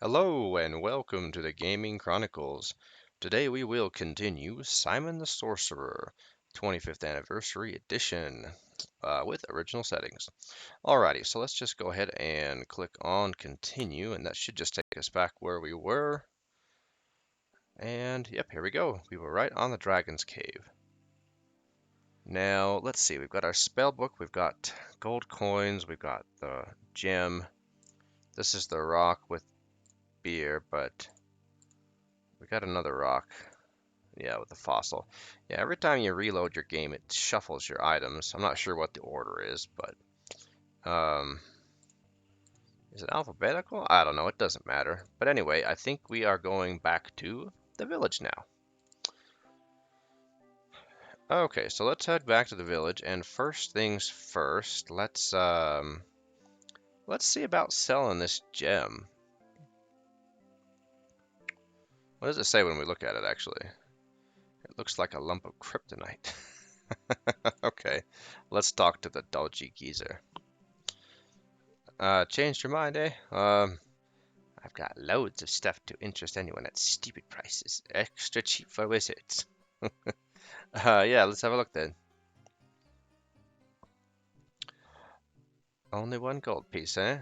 Hello and welcome to the Gaming Chronicles. Today we will continue Simon the Sorcerer 25th Anniversary Edition with original settings. Alrighty, so let's just go ahead and click on continue, and that should just take us back where we were. And yep, here we go. We were right on the Dragon's Cave. Now, let's see, we've got our spell book, we've got gold coins, we've got the gem. This is the rock with beer, but we got another rock. Yeah, with the fossil. Yeah, every time you reload your game, it shuffles your items. I'm not sure what the order is, but is it alphabetical? I don't know. It doesn't matter. But anyway, I think we are going back to the village now. Okay, so let's head back to the village, and first things first, let's see about selling this gem. What does it say when we look at it, actually? It looks like a lump of kryptonite. Okay, let's talk to the dodgy geezer. Changed your mind, eh? I've got loads of stuff to interest anyone at stupid prices. Extra cheap for wizards. Yeah, let's have a look then. Only one gold piece, eh?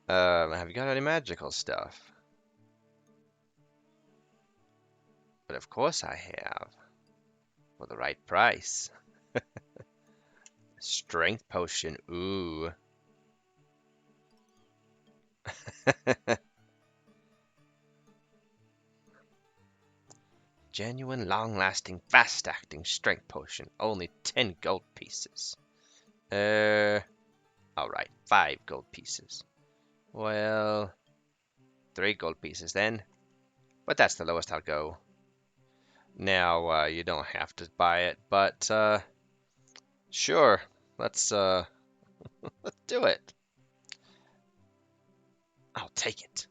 Have you got any magical stuff? But of course I have. For the right price. Strength potion, ooh. Genuine, long-lasting, fast-acting strength potion. Only 10 gold pieces. Alright, 5 gold pieces. Well, 3 gold pieces then. But that's the lowest I'll go. Now, you don't have to buy it, but, sure. Let's do it. I'll take it.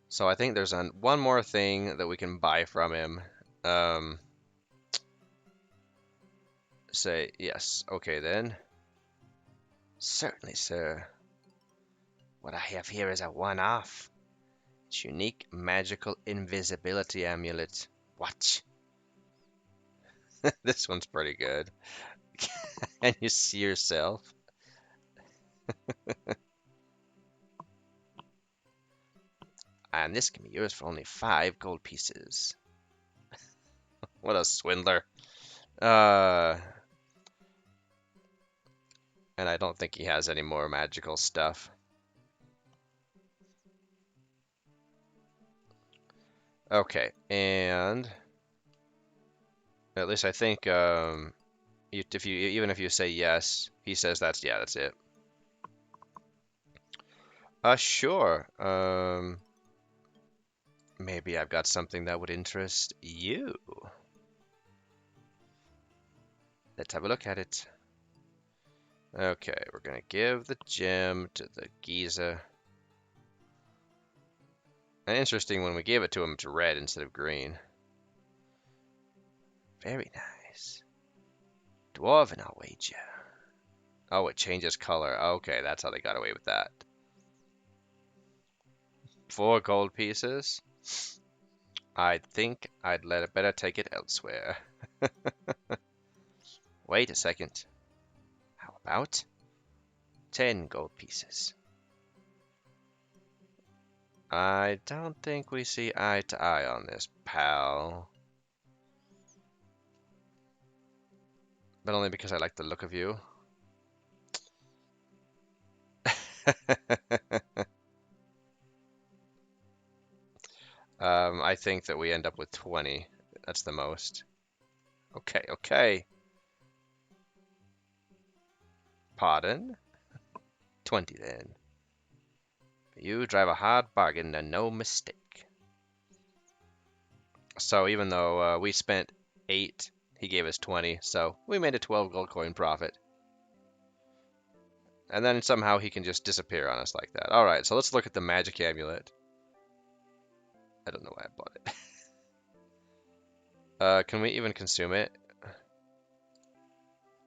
So I think there's one more thing that we can buy from him. Say yes. Okay then. Certainly, sir. What I have here is a one-off. It's unique magical invisibility amulet. Watch. This one's pretty good. Can you see yourself? And this can be yours for only 5 gold pieces. What a swindler. And I don't think he has any more magical stuff. Okay, and at least I think even if you say yes, he says that's it. Sure. Maybe I've got something that would interest you. Let's have a look at it. Okay, we're gonna give the gem to the geezer. And interesting, when we gave it to him, it's red instead of green. Very nice. Dwarven, I'll wager. Oh, it changes color. Okay, that's how they got away with that. 4 gold pieces. I think I'd better take it elsewhere. Wait a second. How about 10 gold pieces? I don't think we see eye to eye on this, pal. But only because I like the look of you. I think that we end up with 20. That's the most. Okay, okay. Pardon? 20 then. You drive a hard bargain and no mistake. So even though we spent 8, he gave us 20, so we made a 12 gold coin profit. And then somehow he can just disappear on us like that. Alright, so let's look at the magic amulet. I don't know why I bought it. Can we even consume it?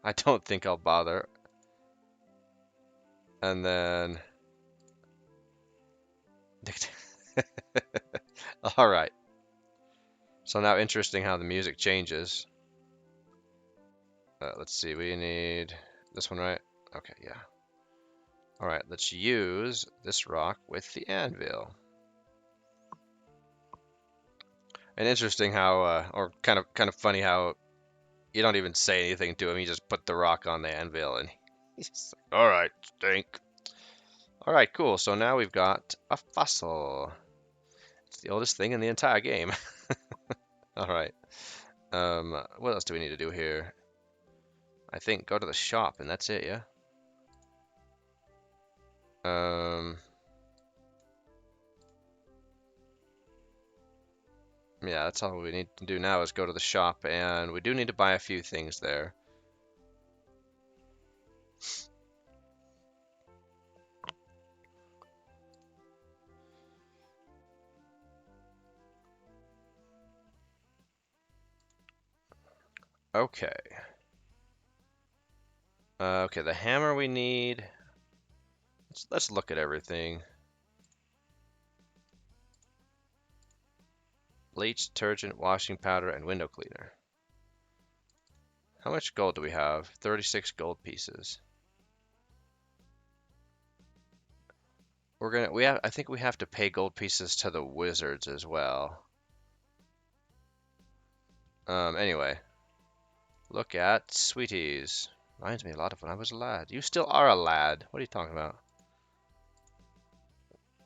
I don't think I'll bother. And then... Alright. So now interesting how the music changes. Let's see, we need this one, right? Okay, yeah. Alright, let's use this rock with the anvil. And interesting how, or kind of funny how you don't even say anything to him. You just put the rock on the anvil, and he's just like, "All right, stink." All right, cool. So now we've got a fossil. It's the oldest thing in the entire game. All right. What else do we need to do here? I think go to the shop, and that's it. Yeah. Um. Yeah, that's all we need to do now is go to the shop, and we do need to buy a few things there. Okay. Okay, the hammer we need. Let's look at everything. Bleach, detergent, washing powder, and window cleaner. How much gold do we have? 36 gold pieces. I think we have to pay gold pieces to the wizards as well. Anyway, look at sweeties. Reminds me a lot of when I was a lad. You still are a lad. What are you talking about?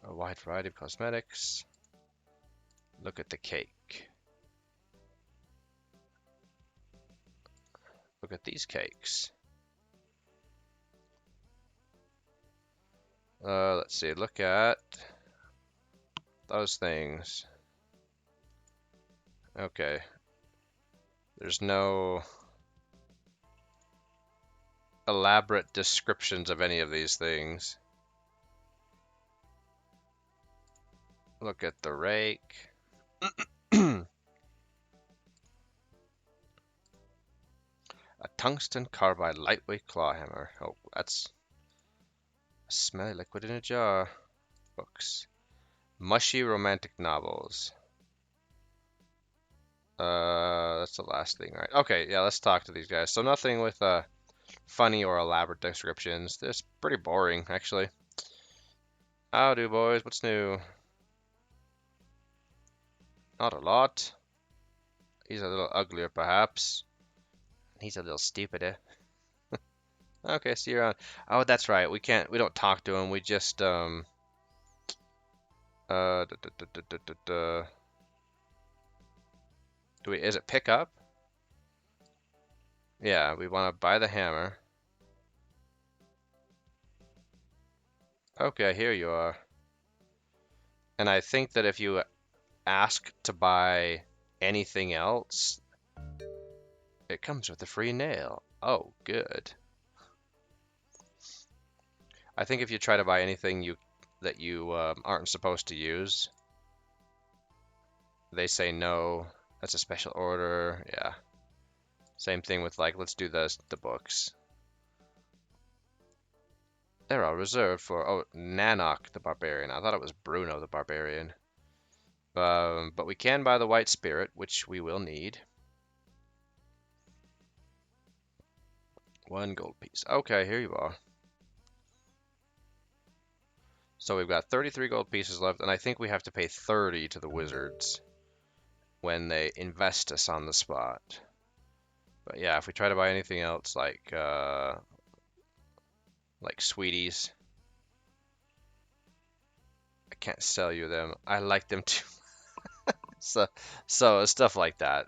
A wide variety of cosmetics. Look at the cake. Look at these cakes. Let's see. Look at those things. Okay. There's no elaborate descriptions of any of these things. Look at the rake. A tungsten carbide lightweight claw hammer. Oh, that's a smelly liquid in a jar. Books. Mushy romantic novels. That's the last thing, right? Okay, yeah, let's talk to these guys. So nothing with funny or elaborate descriptions. This is pretty boring, actually. Howdy, boys. What's new? Not a lot. He's a little uglier, perhaps. He's a little stupider. Okay, see you around. Oh, that's right. We don't talk to him. We just, da, da, da, da, da, da, da. Is it pick up? Yeah, we want to buy the hammer. Okay, here you are. And I think that if you ask to buy anything else, it comes with a free nail. Oh, good. I think if you try to buy anything that you aren't supposed to use, they say no. That's a special order. Yeah. Same thing with like, let's do the books. They're all reserved for Nanok the Barbarian. I thought it was Bruno the Barbarian. But we can buy the White Spirit, which we will need. 1 gold piece. Okay, here you are. So we've got 33 gold pieces left, and I think we have to pay 30 to the wizards when they invest us on the spot. But yeah, if we try to buy anything else like sweeties, I can't sell you them. I like them too. So stuff like that.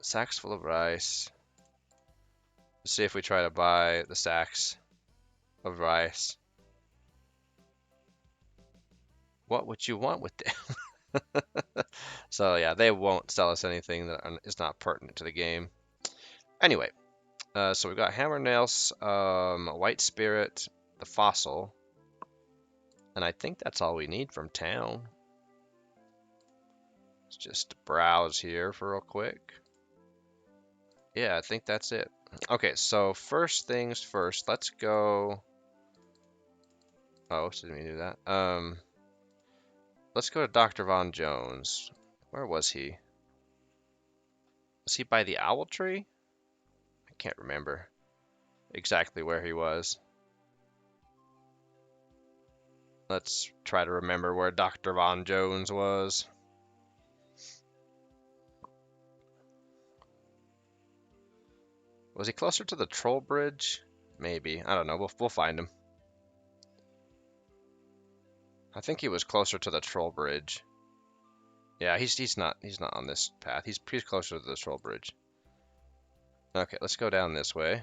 Sacks full of rice. Let's see if we try to buy the sacks of rice. What would you want with them? So yeah, they won't sell us anything that is not pertinent to the game. Anyway, so we've got hammer nails, white spirit, the fossil, and I think that's all we need from town. Let's just browse here for real quick. Yeah, I think that's it. Okay, so first things first, let's go. Oh, didn't mean to do that. Let's go to Dr. Von Jones. Where was he? Was he by the owl tree? I can't remember exactly where he was. Let's try to remember where Dr. Von Jones was. Was he closer to the troll bridge? Maybe. I don't know. We'll find him. I think he was closer to the troll bridge. Yeah, he's not on this path. He's closer to the troll bridge. Okay, let's go down this way.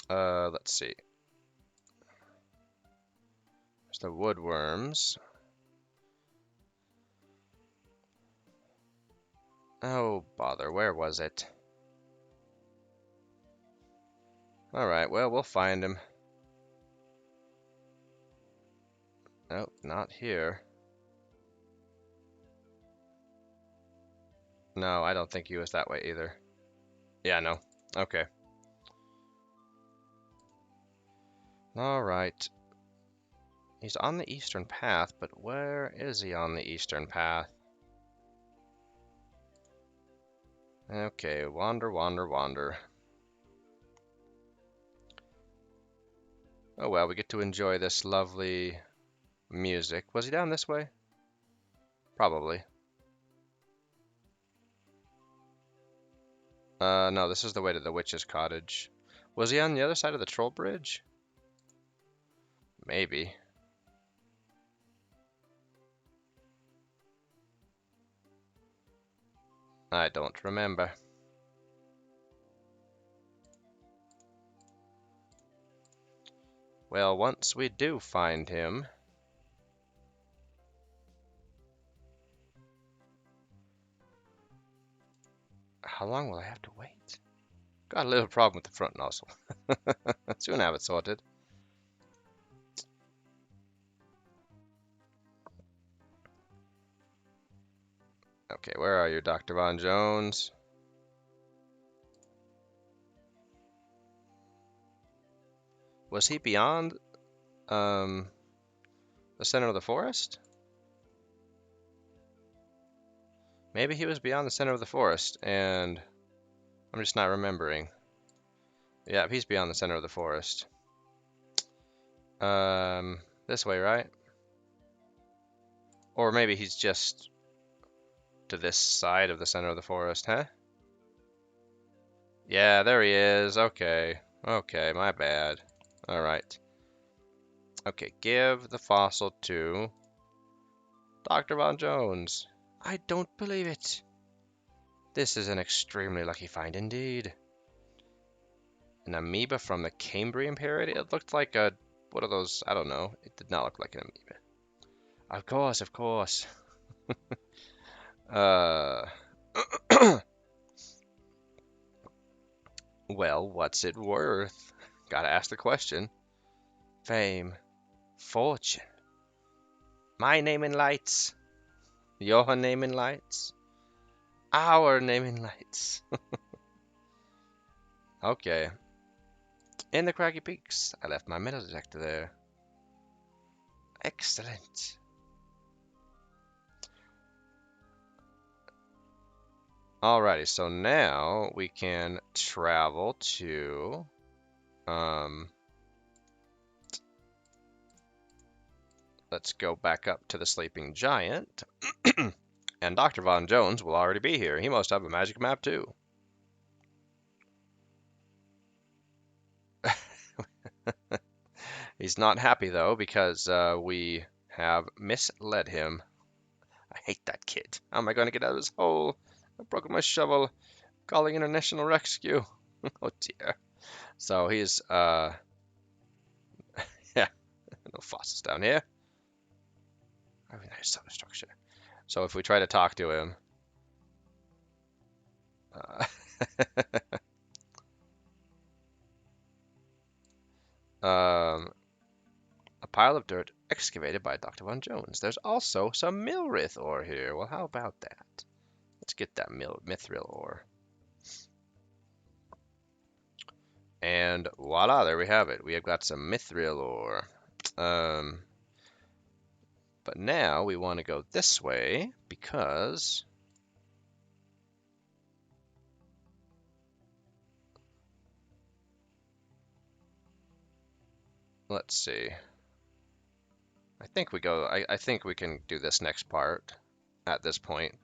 Let's see. There's the woodworms. Oh, bother. Where was it? Alright, well, we'll find him. Nope, not here. No, I don't think he was that way either. Yeah, no. Okay. Alright. He's on the eastern path, but where is he on the eastern path? Okay, wander, wander, wander. Oh well, we get to enjoy this lovely music. Was he down this way? Probably. No, this is the way to the witch's cottage. Was he on the other side of the troll bridge? Maybe. I don't remember. Well, once we do find him... How long will I have to wait? Got a little problem with the front nozzle. Soon have it sorted. Okay, where are you, Dr. Von Jones? Was he beyond the center of the forest? Maybe he was beyond the center of the forest, and I'm just not remembering. Yeah, he's beyond the center of the forest. This way, right? Or maybe he's just to this side of the center of the forest, huh? Yeah, there he is. Okay. Okay, my bad. Alright. Okay, give the fossil to Dr. Von Jones. I don't believe it. This is an extremely lucky find indeed. An amoeba from the Cambrian period? It looked like a... What are those? I don't know. It did not look like an amoeba. Of course, of course. Well, what's it worth? Gotta ask the question. Fame. Fortune. My name in lights. Your name in lights. Our name in lights. Okay. In the Craggy Peaks. I left my metal detector there. Excellent. Alrighty, so now we can travel to let's go back up to the Sleeping Giant. And Dr. Von Jones will already be here. He must have a magic map too. He's not happy though because we have misled him. I hate that kid. How am I going to get out of this hole? I've broken my shovel. Calling international rescue. Oh dear. So he's yeah, no fossils down here. I mean, there's some structure. So if we try to talk to him, pile of dirt excavated by Dr. Von Jones. There's also some Milrith ore here. Well, how about that? Let's get that mithril ore. And voila, there we have it. We have got some mithril ore. But now we want to go this way because let's see. I think we can do this next part at this point.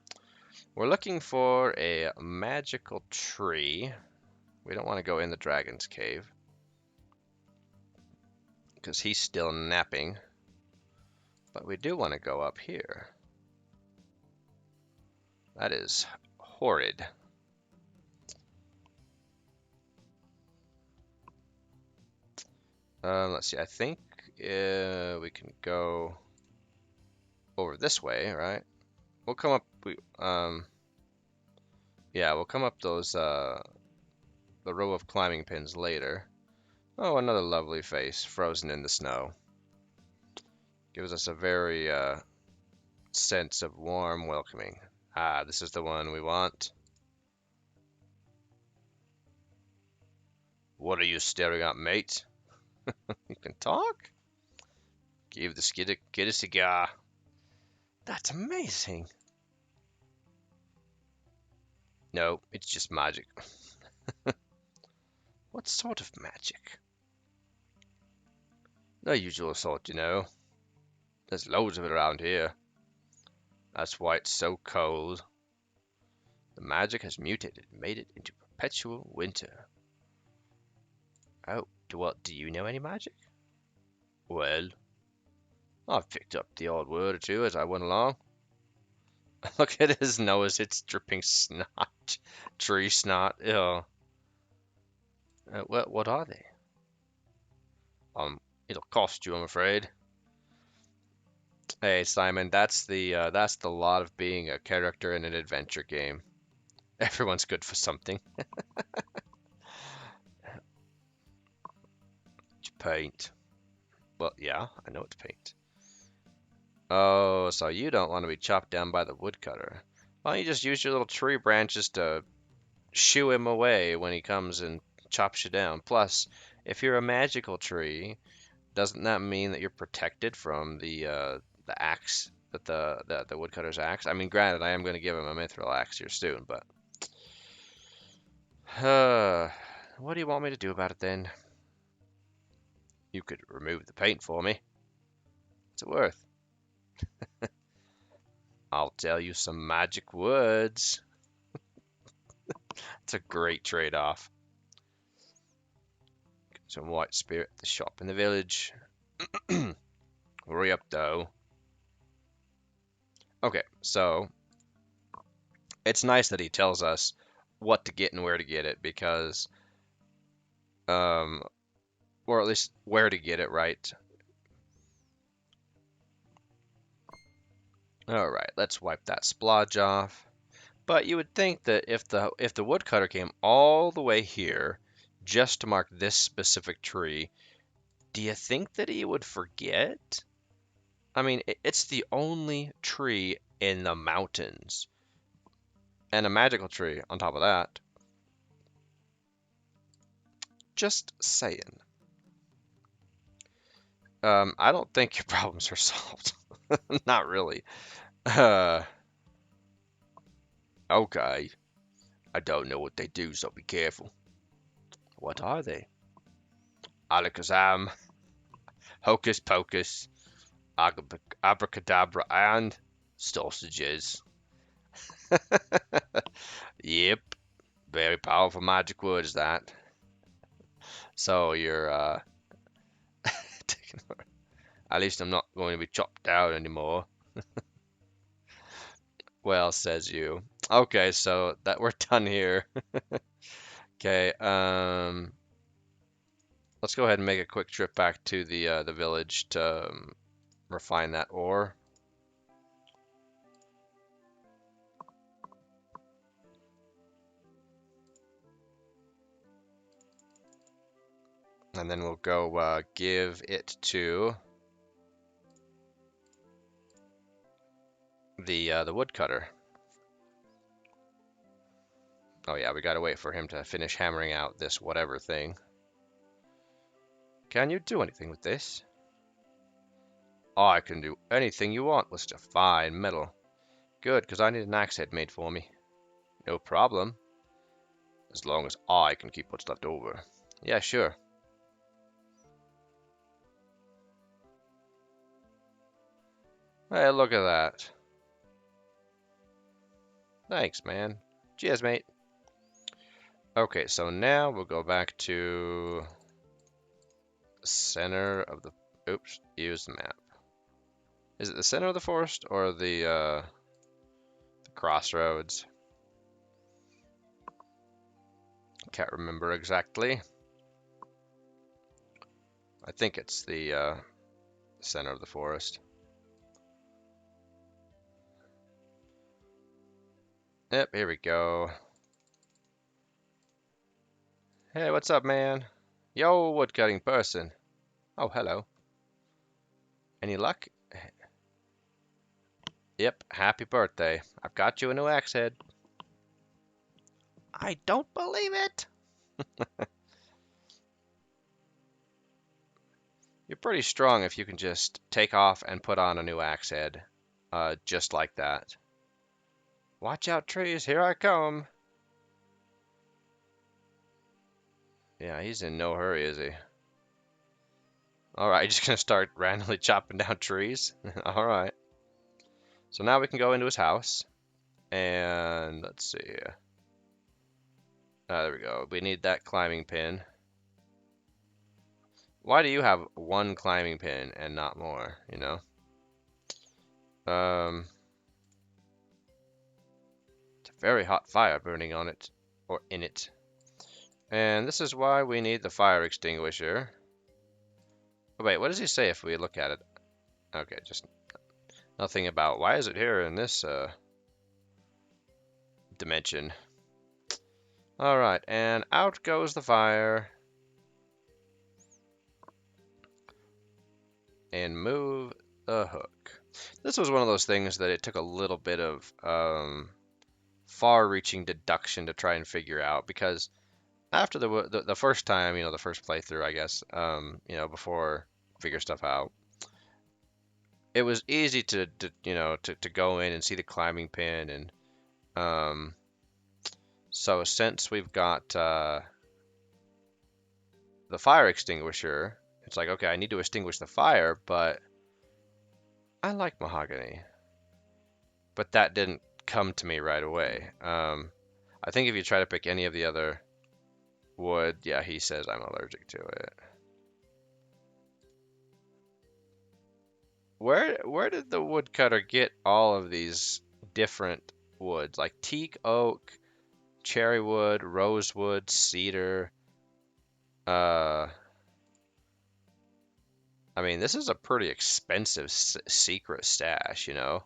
We're looking for a magical tree. We don't want to go in the dragon's cave because he's still napping. But we do want to go up here. That is horrid. Let's see. I think we can go over this way, right? We'll come up. Yeah, we'll come up those the row of climbing pins later. Oh, another lovely face frozen in the snow. Gives us a very sense of warm welcoming. Ah, this is the one we want. What are you staring at, mate? You can talk? Give the kid a cigar. That's amazing. No, it's just magic. What sort of magic? The usual sort, you know. There's loads of it around here. That's why it's so cold. The magic has mutated and made it into perpetual winter. Oh, do you know any magic? Well, I've picked up the odd word or two as I went along. Look at his nose, it's dripping snot. Tree snot, ew. What are they? It'll cost you, I'm afraid. Hey, Simon, that's the lot of being a character in an adventure game. Everyone's good for something. It's paint. Well, yeah, I know it's paint. Oh, so you don't want to be chopped down by the woodcutter. Why don't you just use your little tree branches to shoo him away when he comes and chops you down? Plus, if you're a magical tree, doesn't that mean that you're protected from the axe that the woodcutter's axe? I mean, granted, I am going to give him a mithril axe here soon, but what do you want me to do about it then? You could remove the paint for me. What's it worth? I'll tell you some magic words. It's a great trade-off. Some white spirit at the shop in the village. Hurry up, though. Okay, so it's nice that he tells us what to get and where to get it because, or at least where to get it, right? All right, let's wipe that splodge off. But you would think that if the woodcutter came all the way here just to mark this specific tree, do you think that he would forget? I mean, it's the only tree in the mountains. And a magical tree on top of that. Just saying. I don't think your problems are solved. Not really. Okay. I don't know what they do, so be careful. What are they? Alakazam, Hocus Pocus, Abracadabra, and sausages. Yep. Very powerful magic words, that. So you're, taking over. At least I'm not going to be chopped down anymore. Well, says you. Okay, so that we're done here. Okay, let's go ahead and make a quick trip back to the village to refine that ore. And then we'll go give it to the woodcutter. Oh yeah, we gotta wait for him to finish hammering out this whatever thing. Can you do anything with this? I can do anything you want with such a fine metal. Good, because I need an axe head made for me. No problem. As long as I can keep what's left over. Yeah, sure. Hey, look at that. Thanks, man. Cheers, mate. Okay, so now we'll go back to the center of the... Oops, use the map. Is it the center of the forest or the crossroads? Can't remember exactly. I think it's the center of the forest. Yep, here we go. Hey, what's up, man? Yo, woodcutting person. Oh, hello. Any luck? Yep, happy birthday. I've got you a new axe head. I don't believe it. You're pretty strong if you can just take off and put on a new axe head. Just like that. Watch out, trees. Here I come. Yeah, he's in no hurry, is he? Alright, just gonna start randomly chopping down trees. Alright. So now we can go into his house. And let's see. There we go. We need that climbing pin. Why do you have one climbing pin and not more, you know? It's a very hot fire burning on it, or in it. And this is why we need the fire extinguisher. Oh, wait, what does he say if we look at it? Okay, just nothing about why is it here in this dimension. Alright, and out goes the fire. And move the hook. This was one of those things that it took a little bit of far-reaching deduction to try and figure out, because after the first time, the first playthrough, I guess, before figure stuff out, it was easy to go in and see the climbing pin, and so since we've got the fire extinguisher, it's like, okay, I need to extinguish the fire, but I like mahogany. But that didn't come to me right away. I think if you try to pick any of the other wood, yeah, he says I'm allergic to it. Where did the woodcutter get all of these different woods? Like teak, oak, cherry wood, rosewood, cedar. I mean, this is a pretty expensive secret stash, you know?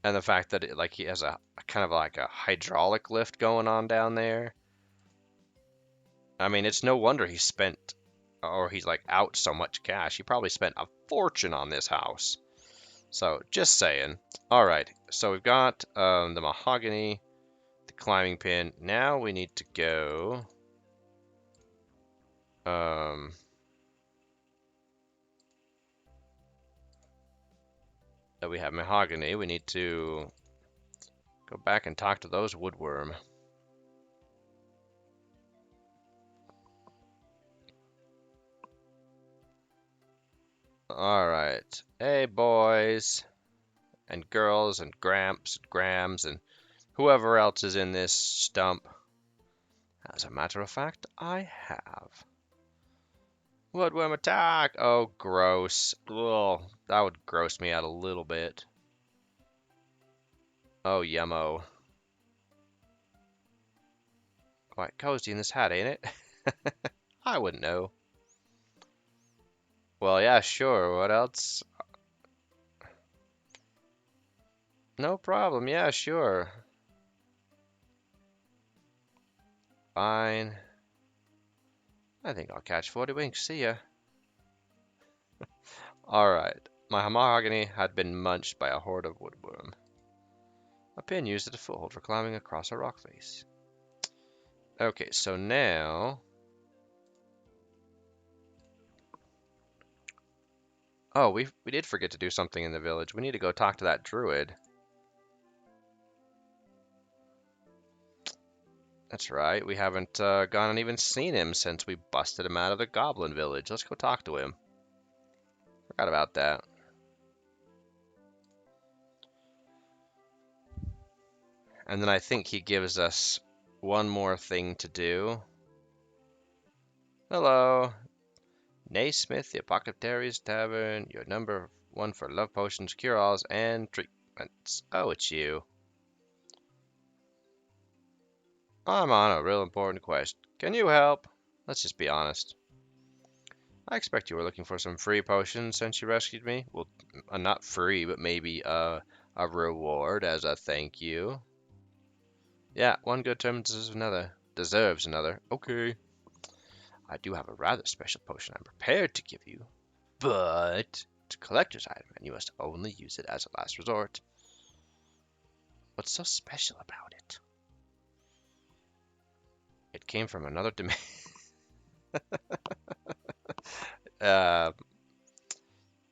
And the fact that he has a kind of like a hydraulic lift going on down there. I mean, it's no wonder he spent, or he's like out so much cash. He probably spent a fortune on this house. So, just saying. All right, so we've got the mahogany, the climbing pin. Now we need to go. That we have mahogany. We need to go back and talk to those woodworm. All right. Hey, boys and girls and Gramps and Grams and whoever else is in this stump. As a matter of fact, I have. Woodworm attack! Oh, gross. Ugh, that would gross me out a little bit. Oh, yummo. Quite cozy in this hat, ain't it? I wouldn't know. Well, yeah, sure. What else? No problem. Yeah, sure. Fine. I think I'll catch 40 winks. See ya. Alright. My mahogany had been munched by a horde of woodworm. A pin used as a foothold for climbing across a rock face. Okay, so now... Oh, we did forget to do something in the village. We need to go talk to that druid. That's right. We haven't gone and even seen him since we busted him out of the goblin village. Let's go talk to him. Forgot about that. And then I think he gives us one more thing to do. Hello. Naismith, the Apothecary's Tavern. You're number 1 for love potions, cure-alls, and treatments. Oh, it's you. I'm on a real important quest. Can you help? Let's just be honest. I expect you were looking for some free potions since you rescued me. Well, not free, but maybe a reward as a thank you. Yeah, one good turn deserves another. Deserves another. Okay. I do have a rather special potion I'm prepared to give you, but it's a collector's item, and you must only use it as a last resort. What's so special about it? It came from another dimension. uh,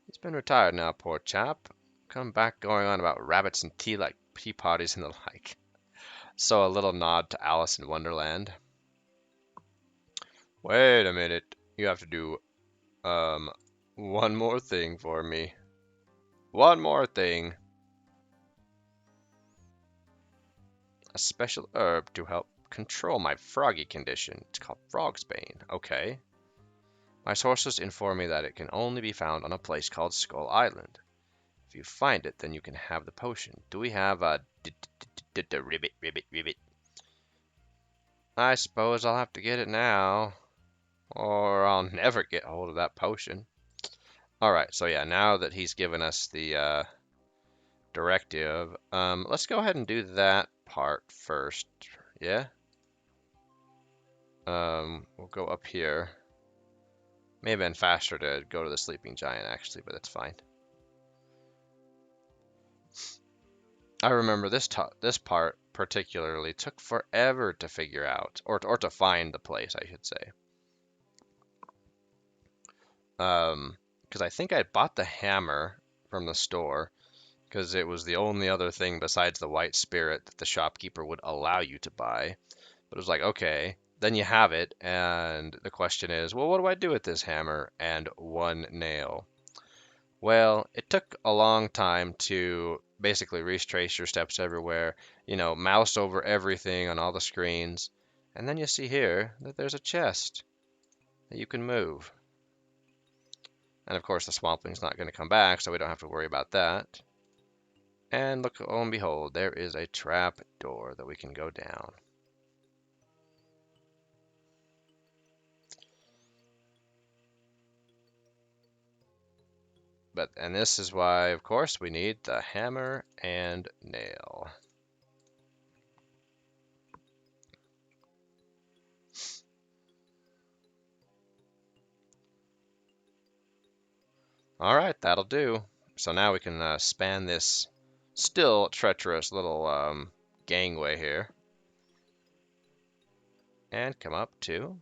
he's been retired now, poor chap. Come back going on about rabbits and tea parties and the like. So a little nod to Alice in Wonderland. Wait a minute. You have to do one more thing for me. One more thing. A special herb to help control my froggy condition. It's called Frogsbane. Okay. My sources inform me that it can only be found on a place called Skull Island. If you find it, then you can have the potion. Do we have a ribbit? I suppose I'll have to get it now, or I'll never get hold of that potion. Alright, so yeah, now that he's given us the directive, let's go ahead and do that part first. Yeah? We'll go up here. May have been faster to go to the sleeping giant, actually, but that's fine. I remember this part particularly took forever to figure out, or to find the place, I should say. Because I think I bought the hammer from the store, because it was the only other thing besides the white spirit that the shopkeeper would allow you to buy. But it was like, okay, then you have it, and the question is, well, what do I do with this hammer and one nail? Well, it took a long time to basically retrace your steps everywhere, mouse over everything on all the screens, and then you see here that there's a chest that you can move. And of course, the Swampling's not going to come back, so we don't have to worry about that. And look, lo and behold, there is a trap door that we can go down. And this is why, of course, we need the hammer and nail. All right, that'll do. So now we can span this still treacherous little gangway here and come up to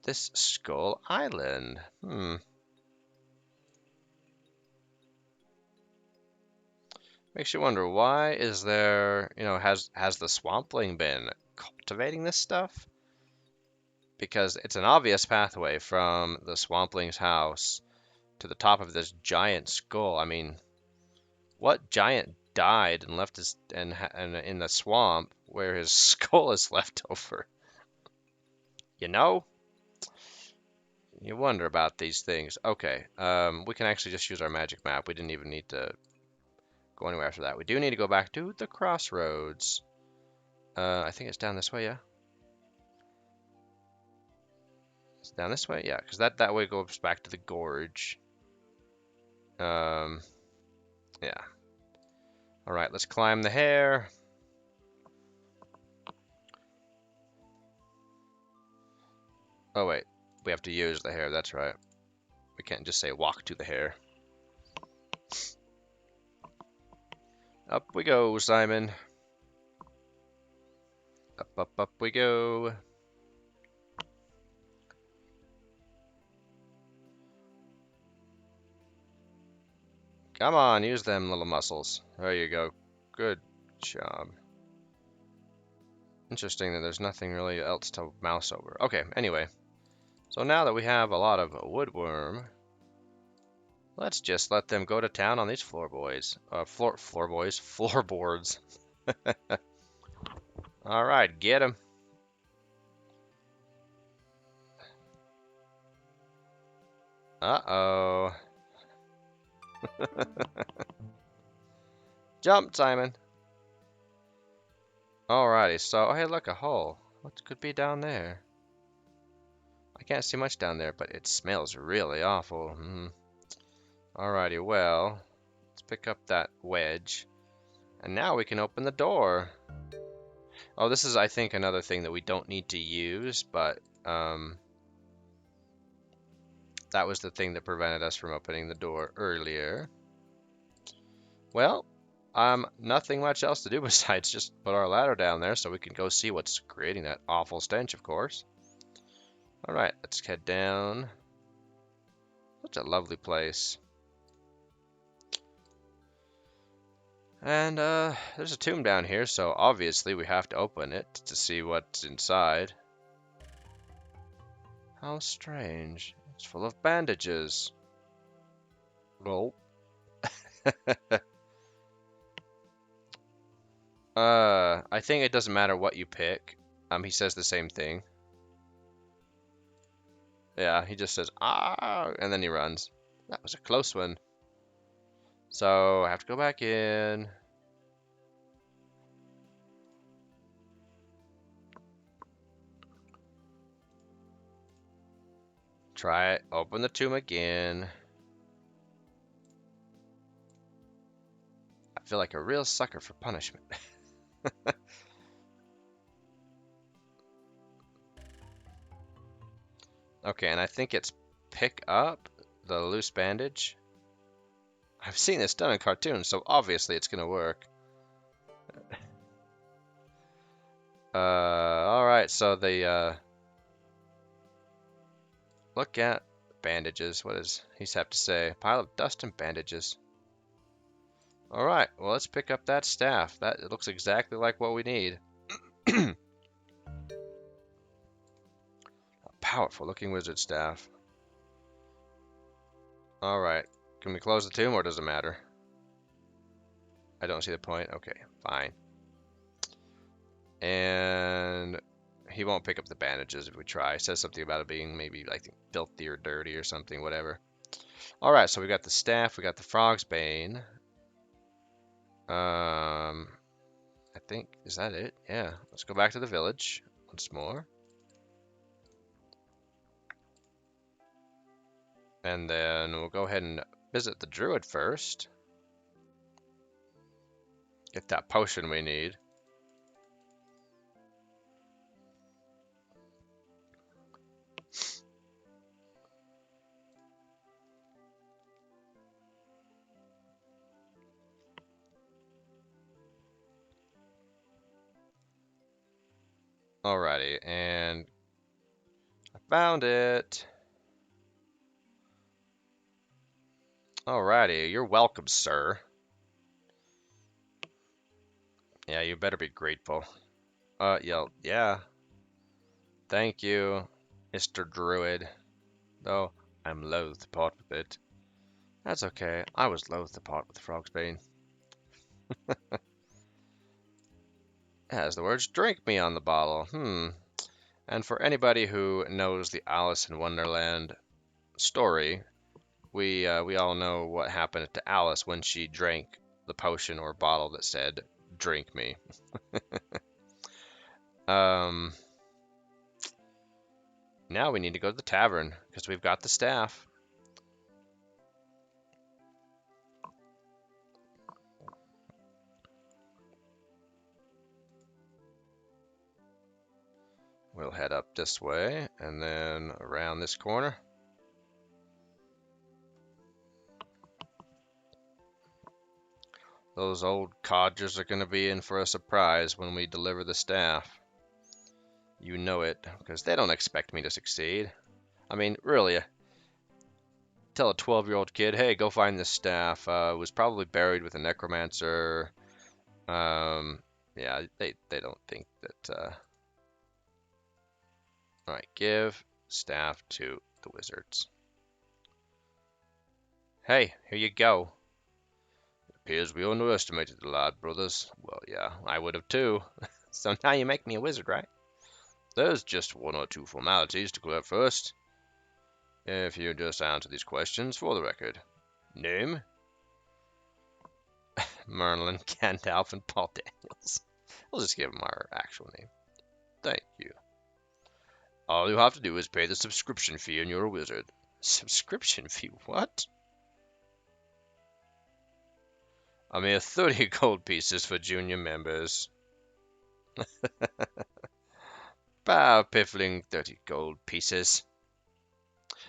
this Skull Island. Makes you wonder, why is there, has the Swampling been cultivating this stuff? Because it's an obvious pathway from the Swampling's house to the top of this giant skull. I mean, what giant died and left his and in the swamp where his skull is left over? You wonder about these things. Okay, we can actually just use our magic map. We didn't even need to go anywhere after that. We do need to go back to the crossroads. I think it's down this way, yeah? It's down this way? Yeah, because that way goes back to the gorge. Yeah. Alright, let's climb the hair. Oh, wait. We have to use the hair, that's right. We can't just say walk to the hair. Up we go, Simon. Up we go. Come on, use them little muscles. There you go. Good job. Interesting that there's nothing really else to mouse over. Okay, anyway. So now that we have a lot of woodworm, let's just let them go to town on these floorboards. Floorboards. All right, get them. Uh-oh. Jump, Simon. Alrighty, so, oh, hey, look, a hole. What could be down there? I can't see much down there, but it smells really awful. Alrighty, well, let's pick up that wedge. And now we can open the door. Oh, this is, I think, another thing that we don't need to use, but that was the thing that prevented us from opening the door earlier. Well, nothing much else to do besides just put our ladder down there so we can go see what's creating that awful stench, of course. Alright, let's head down. Such a lovely place. And there's a tomb down here, so obviously we have to open it to see what's inside. How strange. It's full of bandages. Well. I think it doesn't matter what you pick. He says the same thing. Yeah, he just says, ah, and then he runs. That was a close one. So, I have to go back in. Try it. Open the tomb again. I feel like a real sucker for punishment. Okay, and I think it's pick up the loose bandage. I've seen this done in cartoons, so obviously it's gonna work. Alright, so the, look at bandages. What does he have to say? Pile of dust and bandages. Alright, well, let's pick up that staff. It looks exactly like what we need. A powerful looking wizard staff. Alright, can we close the tomb or does it matter? I don't see the point. Okay, fine. And he won't pick up the bandages if we try. He says something about it being maybe like filthy or dirty or something, whatever. Alright, so we got the staff, we got the frog's bane. I think, is that it? Yeah, let's go back to the village once more. And then we'll go ahead and visit the druid first. Get that potion we need. Alrighty, and I found it. Alrighty, you're welcome, sir. Yeah, you better be grateful. Yeah. Thank you, Mr. Druid. Though I'm loath to part with it. That's okay. I was loath to part with the frog's bane. It has the words "drink me" on the bottle. And for anybody who knows the Alice in Wonderland story, we all know what happened to Alice when she drank the potion or bottle that said "drink me." Now we need to go to the tavern because we've got the staff. We'll head up this way and then around this corner. Those old codgers are going to be in for a surprise when we deliver the staff. You know it, because they don't expect me to succeed. I mean, really, tell a 12-year-old kid, hey, go find this staff. It was probably buried with a necromancer. Yeah, they don't think that. All right, give staff to the wizards. Hey, here you go. It appears we underestimated the lad, brothers. Well, yeah, I would have too. So now you make me a wizard, right? There's just one or two formalities to clear first. If you just answer these questions for the record. Name? Merlin, Gandalf, and Paul Daniels. We'll just give him our actual name. Thank you. All you have to do is pay the subscription fee and you're a wizard. Subscription fee? What? A mere 30 gold pieces for junior members. Bow piffling 30 gold pieces.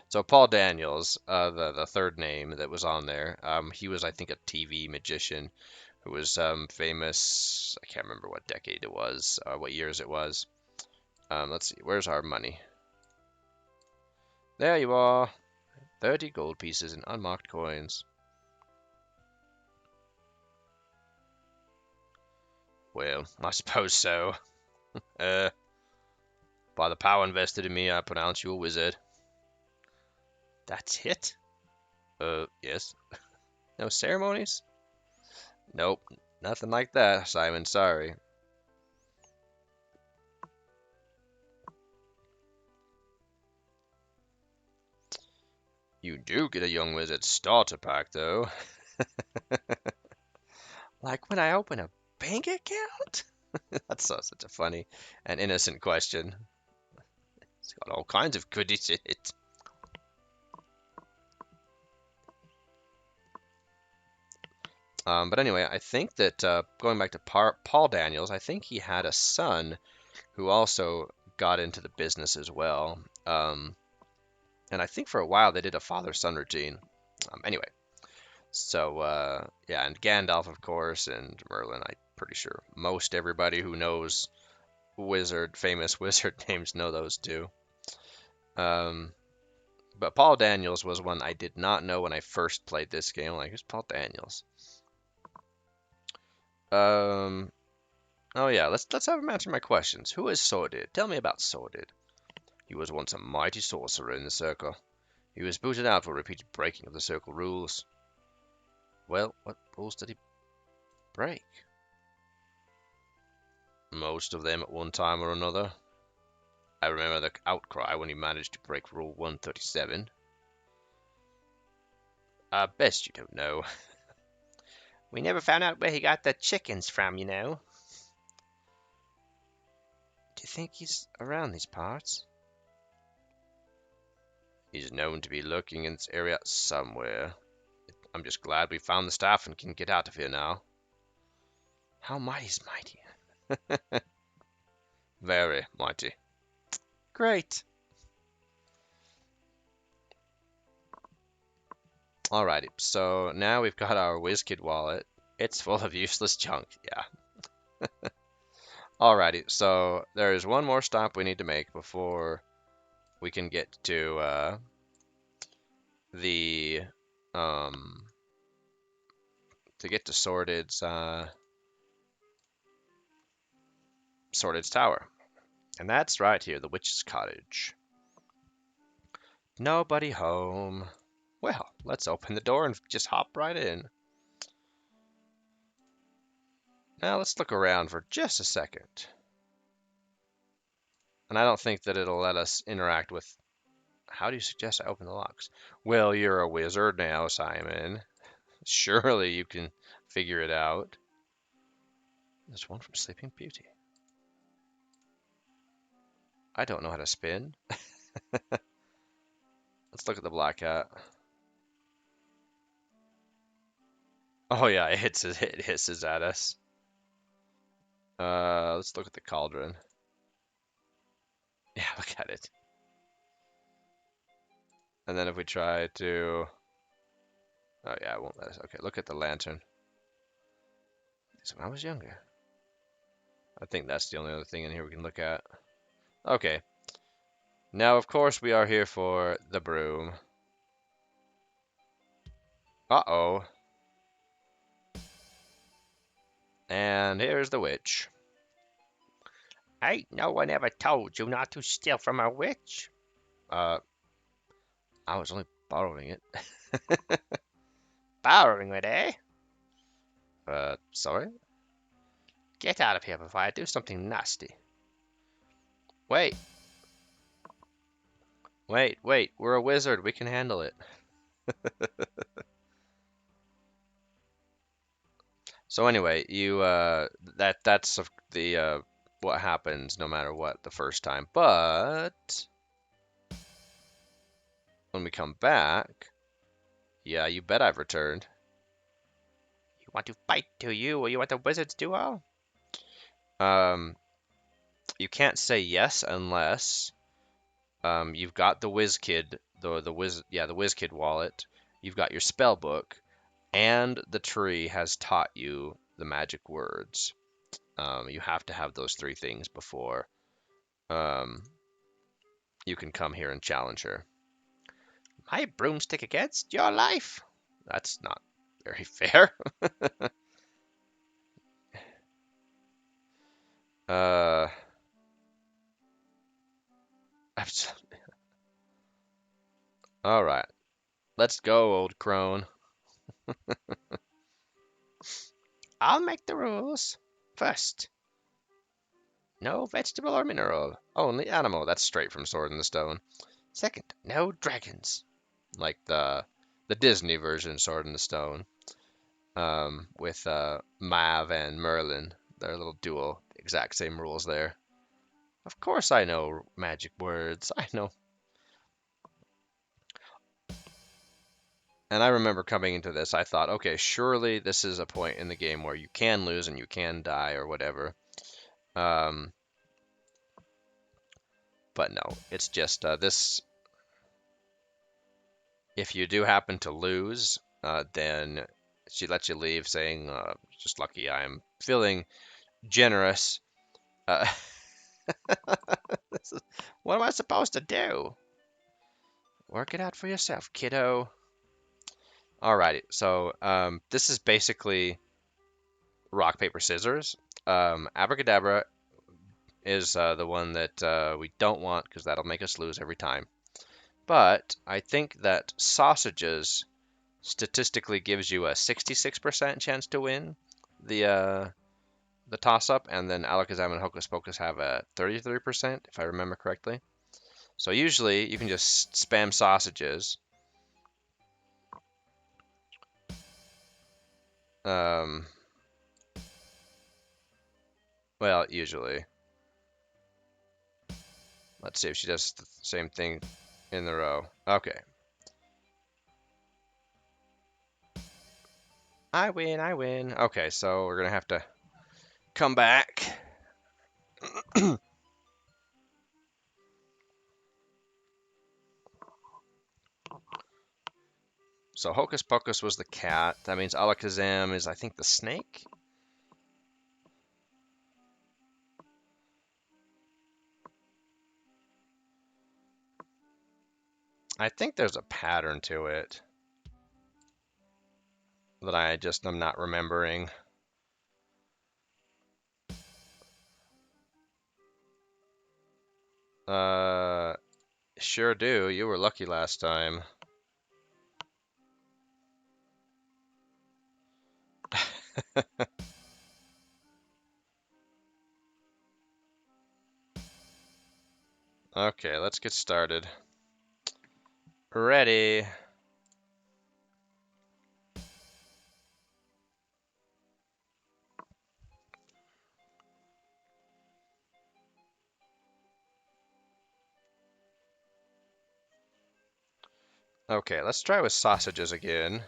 So Paul Daniels, the third name that was on there, he was, I think, a TV magician who was famous. I can't remember what decade it was, what years it was. Let's see, where's our money? There you are. 30 gold pieces in unmarked coins. Well, I suppose so. By the power invested in me, I pronounce you a wizard. That's it? Yes. No ceremonies? Nope, nothing like that, Simon, sorry. You do get a young wizard starter pack, though. Like when I open a bank account? That's such a funny and innocent question. It's got all kinds of goodies in it. But anyway, I think that going back to Paul Daniels, I think he had a son who also got into the business as well. And I think for a while they did a father-son routine. Anyway, so yeah, and Gandalf, of course, and Merlin. I'm pretty sure most everybody who knows famous wizard names know those two. But Paul Daniels was one I did not know when I first played this game. Like, who's Paul Daniels? Um, oh yeah, let's have him answer my questions. Who is Sordid? Tell me about Sordid. He was once a mighty sorcerer in the Circle. He was booted out for repeated breaking of the Circle rules. Well, what rules did he break? Most of them at one time or another. I remember the outcry when he managed to break Rule 137. I best you don't know. We never found out where he got the chickens from, you know. Do you think he's around these parts? He's known to be lurking in this area somewhere. I'm just glad we found the staff and can get out of here now. How mighty is mighty? Very mighty. Great. Alrighty, so now we've got our WizKid wallet. It's full of useless junk, yeah. Alrighty, so there is one more stop we need to make before we can get to the Sordid's Sordid's tower. And that's right here, the witch's cottage. Nobody home. Well, let's open the door and just hop right in. Now let's look around for just a second. And I don't think that it'll let us interact with... How do you suggest I open the locks? Well, you're a wizard now, Simon. Surely you can figure it out. There's one from Sleeping Beauty. I don't know how to spin. Let's look at the black cat. Oh yeah, it hisses at us. Let's look at the cauldron. Yeah, look at it. And then if we try to... Oh yeah, it won't let us. Okay, look at the lantern. So when I was younger. I think that's the only other thing in here we can look at. Okay. Now, of course, we are here for the broom. Uh-oh. And here's the witch. Ain't no one ever told you not to steal from a witch. I was only borrowing it. Borrowing it, eh? Sorry? Get out of here before I do something nasty. Wait. Wait. We're a wizard. We can handle it. So anyway, that's the what happens no matter what the first time. But when we come back, yeah, you bet I've returned. You want to fight, do you? Or you want the wizard's duel? You can't say yes unless you've got the Whiz Kid, the Whiz Kid wallet. You've got your spell book, and the tree has taught you the magic words. You have to have those three things before you can come here and challenge her. My broomstick against your life. That's not very fair. uh, all right, let's go, old crone. I'll make the rules. First, no vegetable or mineral, only animal. That's straight from Sword in the Stone. Second, no dragons, like the Disney version Sword in the Stone, with Mav and Merlin, their little duel. Exact same rules there. Of course I know magic words. I know. And I remember coming into this, I thought, okay, surely this is a point in the game where you can lose and you can die or whatever. But no, it's just this. If you do happen to lose, then she lets you leave saying, just lucky I'm feeling generous. Uh, what am I supposed to do? Work it out for yourself, kiddo. Alrighty, so this is basically rock, paper, scissors. Abracadabra is the one that we don't want because that'll make us lose every time. But I think that sausages statistically gives you a 66% chance to win the toss-up, and then Alakazam and Hocus Pocus have a 33%, if I remember correctly. So usually you can just spam sausages. Well, usually. Let's see if she does the same thing in the row. Okay. I win. Okay, so we're gonna have to come back. So Hocus Pocus was the cat. That means Alakazam is, I think, the snake. I think there's a pattern to it that I just am not remembering. Sure do. You were lucky last time. Okay, let's get started. Ready. Okay, let's try with sausages again.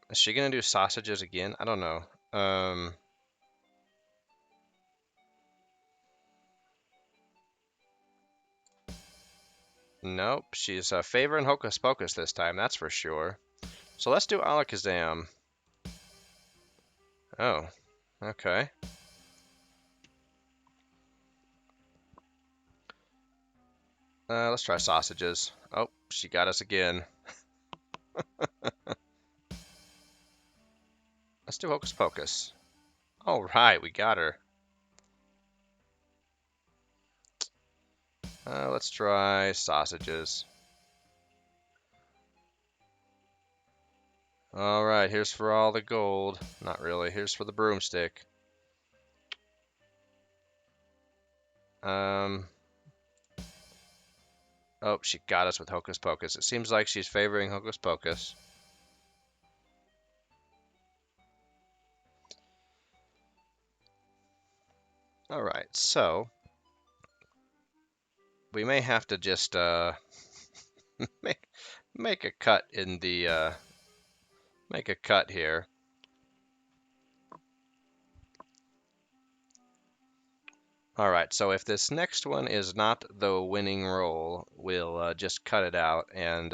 Is she gonna do sausages again? I don't know. Nope, she's favoring Hocus Pocus this time, that's for sure. So let's do Alakazam. Oh, okay. Let's try sausages. Oh, she got us again. Let's do Hocus Pocus. All right, we got her. Let's try sausages. All right, here's for all the gold. Not really. Here's for the broomstick. Um. Oh, she got us with Hocus Pocus. It seems like she's favoring Hocus Pocus. All right, so we may have to just make make a cut in the make a cut here. All right, so if this next one is not the winning roll, we'll just cut it out and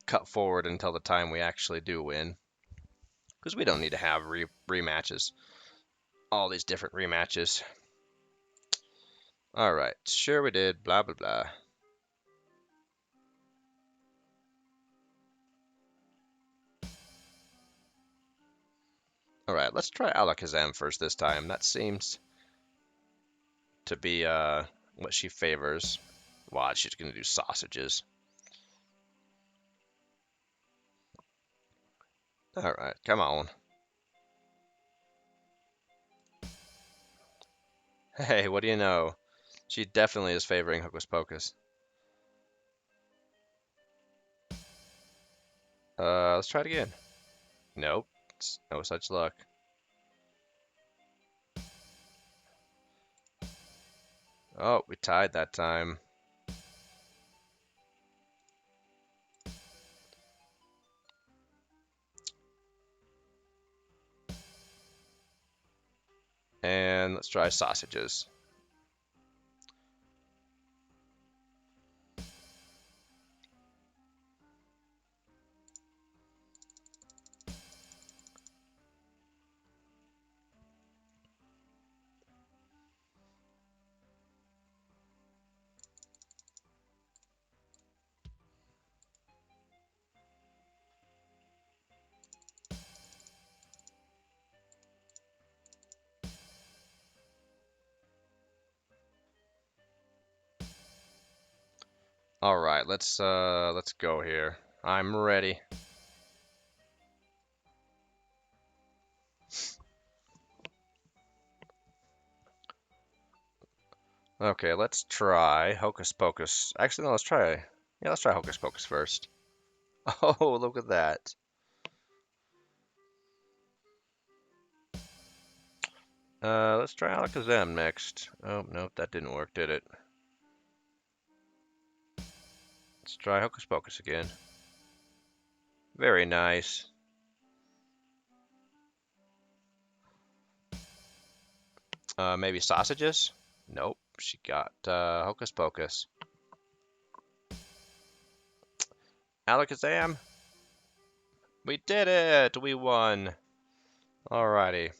cut forward until the time we actually do win. Because we don't need to have rematches. All these different rematches. All right, sure we did, blah, blah, blah. All right, let's try Alakazam first this time. That seems to be what she favors. Wow, she's going to do sausages. All right, come on. Hey, what do you know? She definitely is favoring Hocus Pocus. Let's try it again. Nope, no such luck. Oh, we tied that time. And let's try sausages. All right, let's go here. I'm ready. Okay, let's try Hocus Pocus. Actually, no, let's try Hocus Pocus first. Oh, look at that. Let's try Alakazam next. Oh, nope, that didn't work, did it? Let's try Hocus Pocus again. Very nice. Maybe sausages? Nope, she got Hocus Pocus. Alakazam, we did it! We won. Alrighty.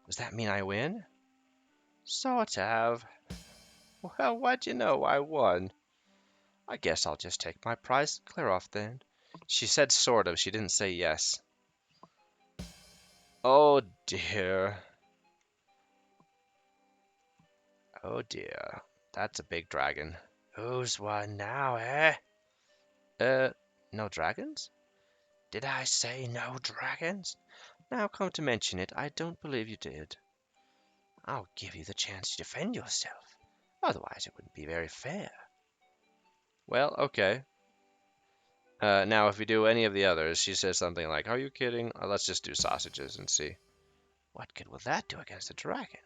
Does that mean I win? Sort of. Well, why'd you know I won? I guess I'll just take my prize and clear off then. She said sort of, she didn't say yes. Oh dear. Oh dear. That's a big dragon. Who's won now, eh? Uh, no dragons? Did I say no dragons? Now come to mention it, I don't believe you did. I'll give you the chance to defend yourself. Otherwise it wouldn't be very fair. Well, okay. Now, if we do any of the others, she says something like, "Are you kidding? Let's just do sausages and see." What good will that do against a dragon?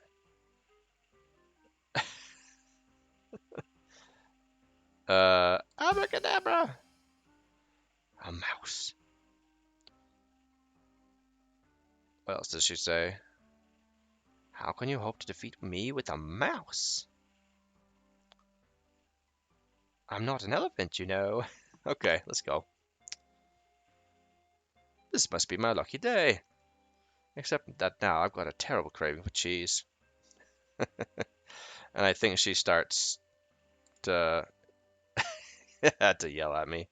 Abracadabra! A mouse. What else does she say? How can you hope to defeat me with a mouse? I'm not an elephant, you know. Okay, let's go. This must be my lucky day. Except that now I've got a terrible craving for cheese. And I think she starts to, to yell at me.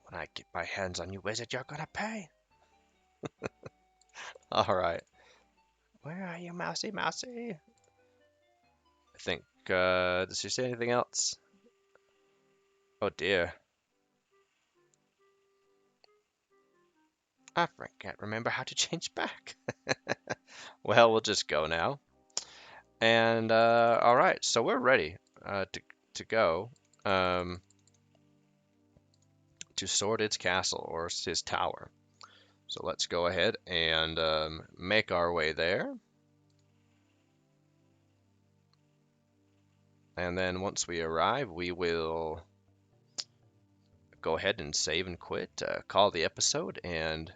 When I get my hands on you, wizard, you're gonna pay. Alright. Where are you, mousy, mousy? I think, does she say anything else? Oh dear. I can't remember how to change back. Well, we'll just go now. And, alright, so we're ready to go to Sordid's castle, or his tower. So let's go ahead and make our way there. And then once we arrive, we will go ahead and save and quit, call the episode, and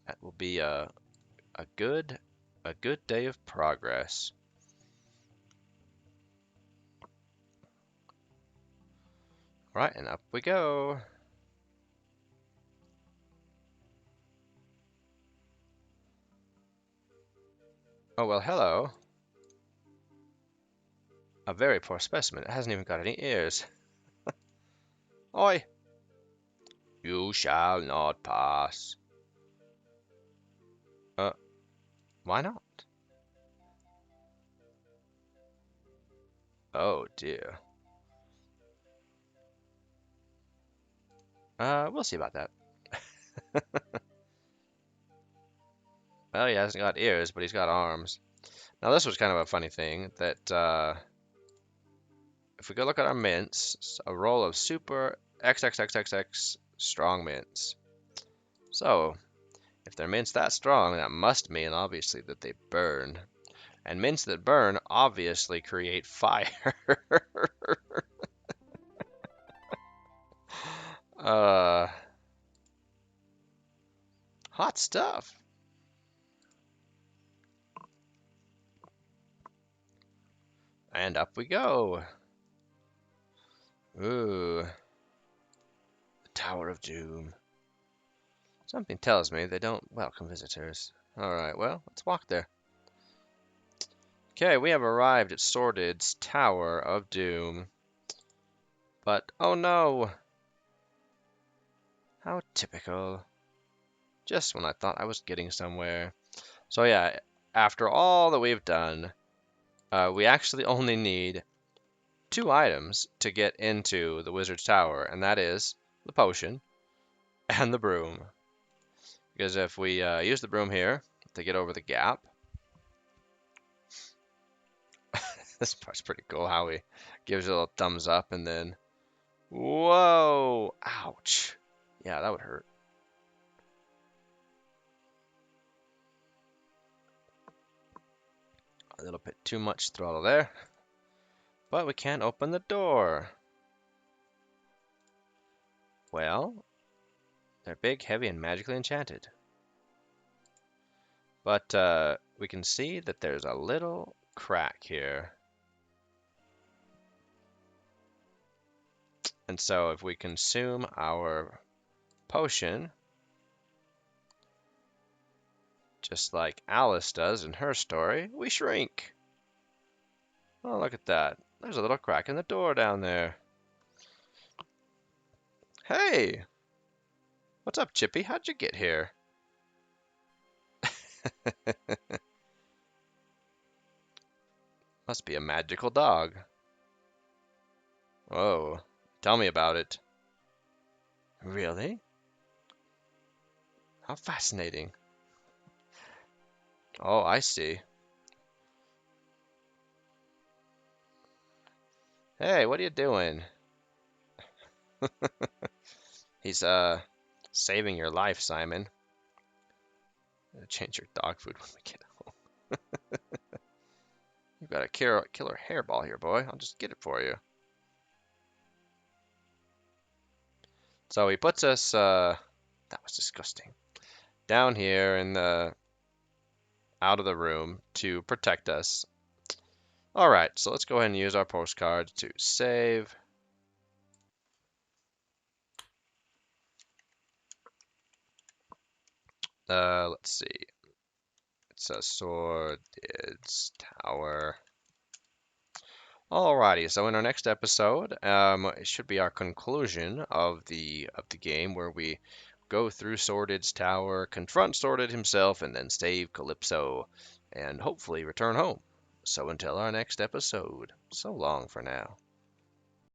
that will be a good day of progress. Right, and up we go. Oh, well, hello. A very poor specimen. It hasn't even got any ears. Oi! You shall not pass. Why not? Oh, dear. We'll see about that. Well, he hasn't got ears, but he's got arms. Now, this was kind of a funny thing, that, if we go look at our mints, a roll of super XXXXX strong mints. So, if they're mints that strong, that must mean, obviously, that they burn. And mints that burn obviously create fire. uh, Hot stuff. And up we go. Ooh. The Tower of Doom. Something tells me they don't welcome visitors. Alright, well, let's walk there. Okay, we have arrived at Sordid's Tower of Doom. But, oh no! How typical. Just when I thought I was getting somewhere. So yeah, after all that we've done, we actually only need 2 items to get into the Wizard's Tower, and that is the potion and the broom. Because if we use the broom here to get over the gap, this part's pretty cool, how he gives a little thumbs up and then, whoa, ouch. Yeah, that would hurt. A little bit too much throttle there. But we can't open the door. Well, they're big, heavy, and magically enchanted. But we can see that there's a little crack here. And so if we consume our potion, just like Alice does in her story, we shrink. Oh, look at that. There's a little crack in the door down there. Hey! What's up, Chippy? How'd you get here? Must be a magical dog. Oh, tell me about it. Really? How fascinating. Oh, I see. Hey, what are you doing? He's, saving your life, Simon. Change your dog food when we get home. You've got a killer hairball here, boy. I'll just get it for you. So he puts us, that was disgusting, down here in the, out of the room to protect us. All right, so let's go ahead and use our postcard to save. Let's see. It says Swords Tower. Alrighty, so in our next episode, it should be our conclusion of the game where we go through Sordid's tower, confront Sordid himself, and then save Calypso, and hopefully return home. So until our next episode, so long for now.